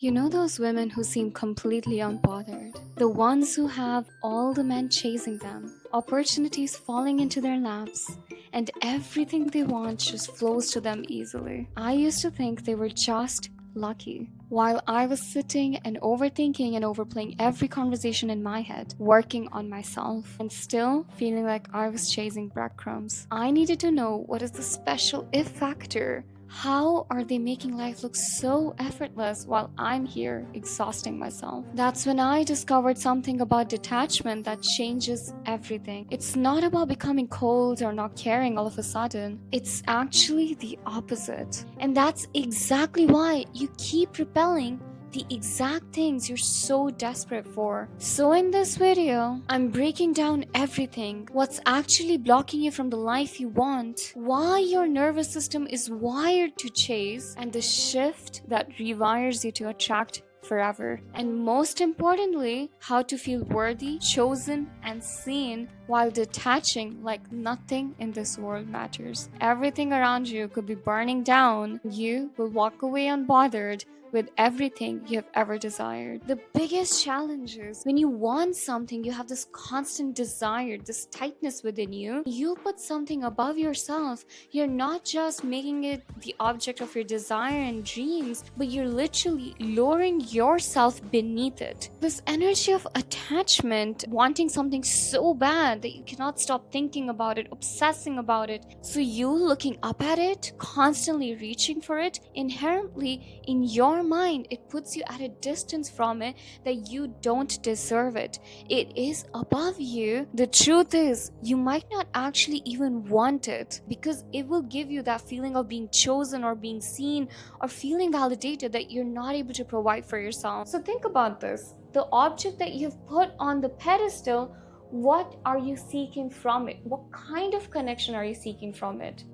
You know those women who seem completely unbothered? The ones who have all the men chasing them, opportunities falling into their laps, and everything they want just flows to them easily. I used to think they were just lucky. While I was sitting and overthinking and overplaying every conversation in my head, working on myself, and still feeling like I was chasing breadcrumbs. I needed to know what is the special if factor. How are they making life look so effortless while I'm here exhausting myself? That's when I discovered something about detachment that changes everything. It's not about becoming cold or not caring all of a sudden. It's actually the opposite. And that's exactly why you keep repelling the exact things you're so desperate for. So in this video, I'm breaking down everything, what's actually blocking you from the life you want, why your nervous system is wired to chase, and the shift that rewires you to attract forever. And most importantly, how to feel worthy, chosen, and seen while detaching like nothing in this world matters. Everything around you could be burning down. You will walk away unbothered with everything you have ever desired. The biggest challenge is when you want something, you have this constant desire, this tightness within you. You put something above yourself. You're not just making it the object of your desire and dreams, but you're literally lowering yourself beneath it. This energy of attachment, wanting something so bad that you cannot stop thinking about it, obsessing about it. So you looking up at it, constantly reaching for it, inherently in your mind, it puts you at a distance from it that you don't deserve it. It is above you. The truth is, you might not actually even want it because it will give you that feeling of being chosen or being seen or feeling validated that you're not able to provide for yourself. So think about this. The object that you've put on the pedestal, what are you seeking from it? What kind of connection are you seeking from it?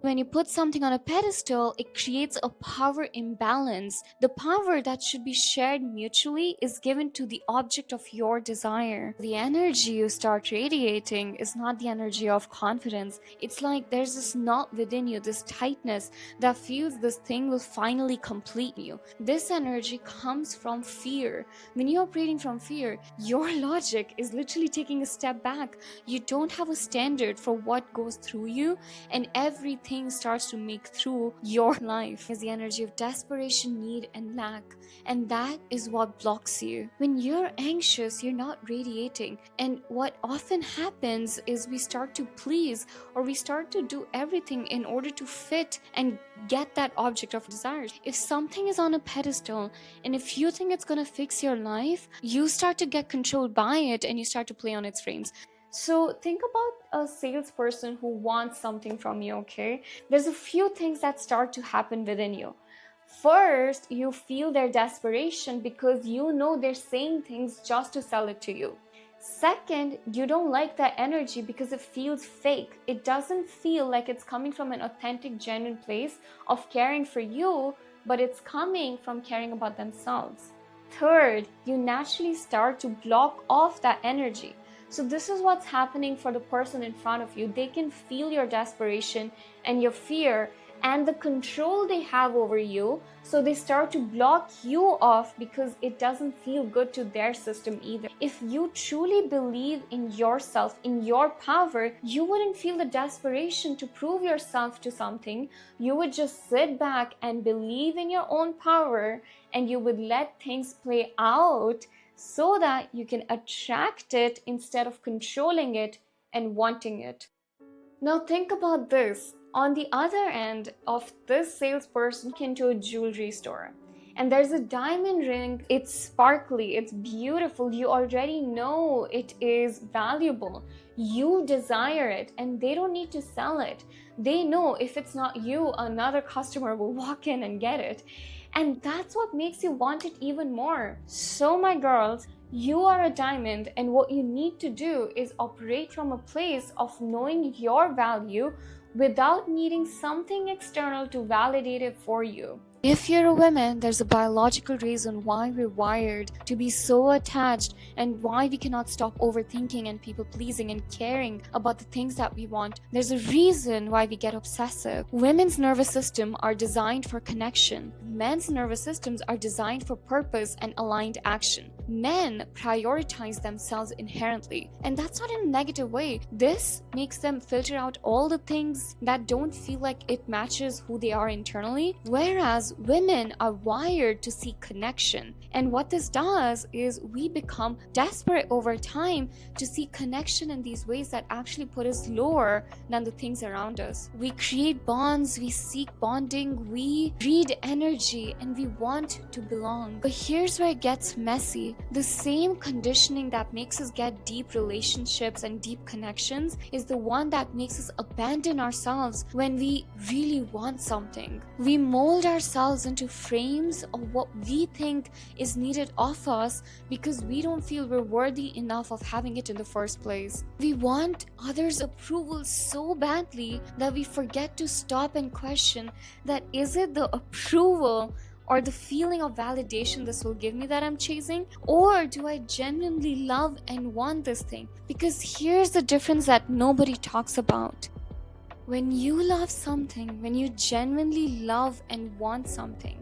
When you put something on a pedestal, it creates a power imbalance. The power that should be shared mutually is given to the object of your desire. The energy you start radiating is not the energy of confidence. It's like there's this knot within you, this tightness that feels this thing will finally complete you. This energy comes from fear. When you're operating from fear, your logic is literally taking a step back. You don't have a standard for what goes through you, and everything starts to make through your life is the energy of desperation, need, and lack. And that is what blocks you. When you're anxious, you're not radiating. And what often happens is we start to please or we start to do everything in order to fit and get that object of desire. If something is on a pedestal and if you think it's going to fix your life, you start to get controlled by it and you start to play on its frames. So think about a salesperson who wants something from you, okay? There's a few things that start to happen within you. First, you feel their desperation because you know they're saying things just to sell it to you. Second, you don't like that energy because it feels fake. It doesn't feel like it's coming from an authentic, genuine place of caring for you, but it's coming from caring about themselves. Third, you naturally start to block off that energy. So this is what's happening for the person in front of you. They can feel your desperation and your fear and the control they have over you. So they start to block you off because it doesn't feel good to their system either. If you truly believe in yourself, in your power, you wouldn't feel the desperation to prove yourself to something. You would just sit back and believe in your own power and you would let things play out so that you can attract it instead of controlling it and wanting it. Now think about this. On the other end of this salesperson into a jewelry store, and there's a diamond ring. It's sparkly, it's beautiful. You already know it is valuable. You desire it, and they don't need to sell it. They know if it's not you, another customer will walk in and get it. And that's what makes you want it even more. So my girls, you are a diamond, and what you need to do is operate from a place of knowing your value without needing something external to validate it for you. If you're a woman, there's a biological reason why we're wired to be so attached and why we cannot stop overthinking and people pleasing and caring about the things that we want. There's a reason why we get obsessive. Women's nervous system are designed for connection. Men's nervous systems are designed for purpose and aligned action. Men prioritize themselves inherently, and that's not in a negative way. This makes them filter out all the things that don't feel like it matches who they are internally, whereas women are wired to seek connection. And what this does is we become desperate over time to seek connection in these ways that actually put us lower than the things around us. We create bonds, we seek bonding, we read energy, and we want to belong. But here's where it gets messy. The same conditioning that makes us get deep relationships and deep connections is the one that makes us abandon ourselves when we really want something. We mold ourselves into frames of what we think is needed of us because we don't feel we're worthy enough of having it in the first place. We want others' approval so badly that we forget to stop and question that is it the approval or the feeling of validation this will give me that I'm chasing, or do I genuinely love and want this thing? Because here's the difference that nobody talks about. When you love something, when you genuinely love and want something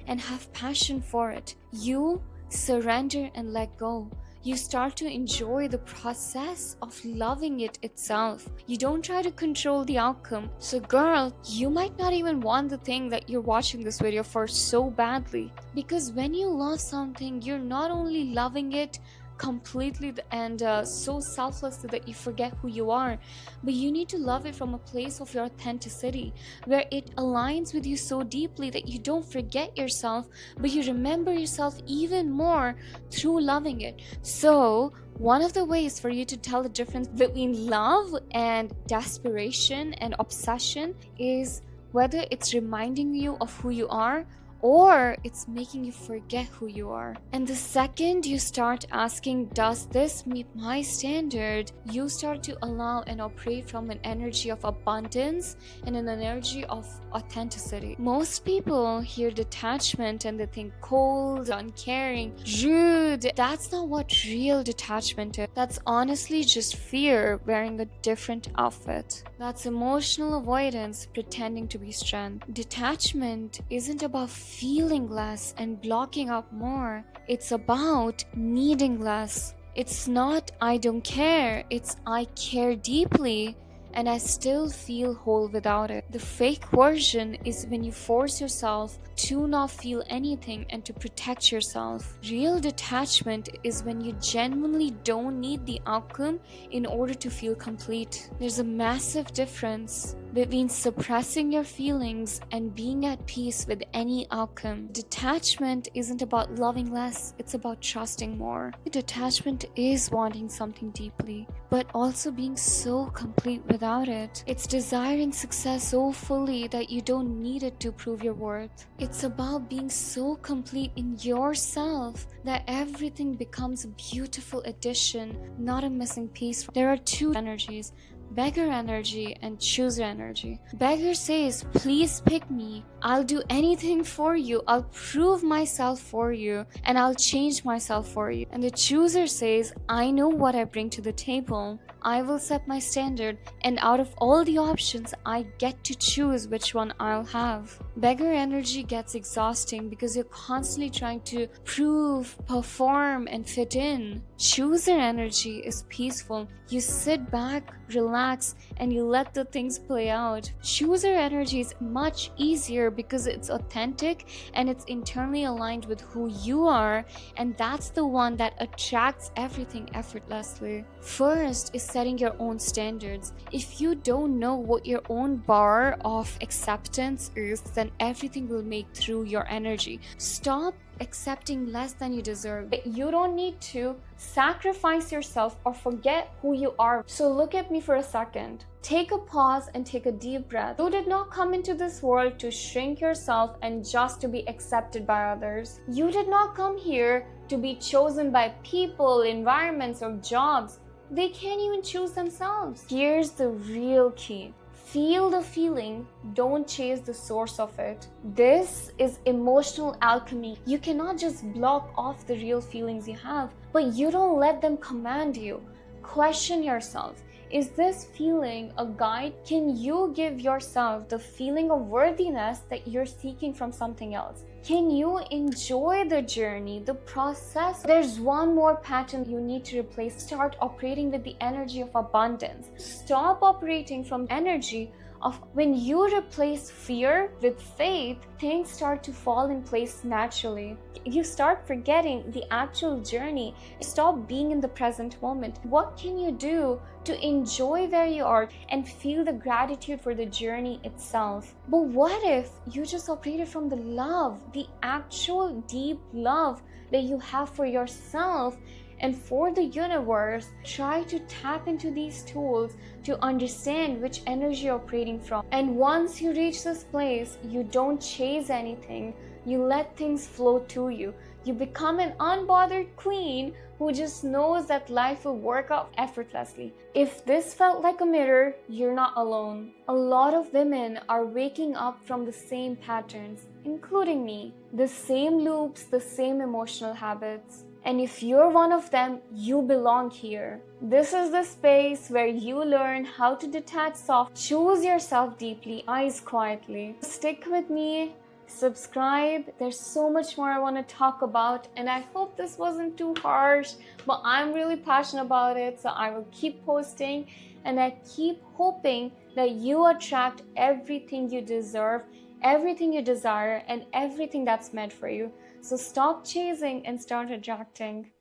and have passion for it, you surrender and let go. You start to enjoy the process of loving it itself. You don't try to control the outcome. So girl, you might not even want the thing that you're watching this video for so badly. Because when you love something, you're not only loving it completely and so selflessly that you forget who you are, but you need to love it from a place of your authenticity where it aligns with you so deeply that you don't forget yourself, but you remember yourself even more through loving it. So one of the ways for you to tell the difference between love and desperation and obsession is whether it's reminding you of who you are or it's making you forget who you are. And the second you start asking, does this meet my standard? You start to allow and operate from an energy of abundance and an energy of authenticity. Most people hear detachment and they think cold, uncaring, rude. That's not what real detachment is. That's honestly just fear wearing a different outfit. That's emotional avoidance pretending to be strength. Detachment isn't about feeling less and blocking out more. It's about needing less. It's not I don't care, it's I care deeply and I still feel whole without it. The fake version is when you force yourself to not feel anything and to protect yourself. Real detachment is when you genuinely don't need the outcome in order to feel complete. There's a massive difference between suppressing your feelings and being at peace with any outcome. Detachment isn't about loving less, it's about trusting more. Detachment is wanting something deeply, but also being so complete without it. It's desiring success so fully that you don't need it to prove your worth. It's about being so complete in yourself that everything becomes a beautiful addition, not a missing piece. There are two energies, beggar energy and chooser energy. Beggar says, please pick me. I'll do anything for you. I'll prove myself for you and I'll change myself for you. And the chooser says, I know what I bring to the table. I will set my standard, and out of all the options, I get to choose which one I'll have. Beggar energy gets exhausting because you're constantly trying to prove, perform, and fit in. Chooser energy is peaceful. You sit back, relax, and you let the things play out. Chooser energy is much easier because it's authentic and it's internally aligned with who you are, and that's the one that attracts everything effortlessly. First is setting your own standards. If you don't know what your own bar of acceptance is, then everything will make through your energy. Stop accepting less than you deserve. You don't need to sacrifice yourself or forget who you are. So look at me for a second. Take a pause and take a deep breath. You did not come into this world to shrink yourself and just to be accepted by others. You did not come here to be chosen by people, environments, or jobs. They can't even choose themselves. Here's the real key. Feel the feeling, don't chase the source of it. This is emotional alchemy. You cannot just block off the real feelings you have, but you don't let them command you. Question yourself. Is this feeling a guide? Can you give yourself the feeling of worthiness that you're seeking from something else? Can you enjoy the journey, the process? There's one more pattern you need to replace. Start operating with the energy of abundance. Stop operating from energy of when you replace fear with faith, things start to fall in place naturally. You start forgetting the actual journey. Stop being in the present moment. What can you do to enjoy where you are and feel the gratitude for the journey itself? But what if you just operated from the love, the actual deep love that you have for yourself and for the universe? Try to tap into these tools to understand which energy you're operating from. And once you reach this place, you don't chase anything. You let things flow to you. You become an unbothered queen who just knows that life will work out effortlessly. If this felt like a mirror, you're not alone. A lot of women are waking up from the same patterns, including me. The same loops, the same emotional habits. And if you're one of them, you belong here. This is the space where you learn how to detach soft, choose yourself deeply, eyes quietly. Stick with me, subscribe. There's so much more I want to talk about, and I hope this wasn't too harsh, but I'm really passionate about it, so I will keep posting, and I keep hoping that you attract everything you deserve, everything you desire, and everything that's meant for you. So stop chasing and start attracting.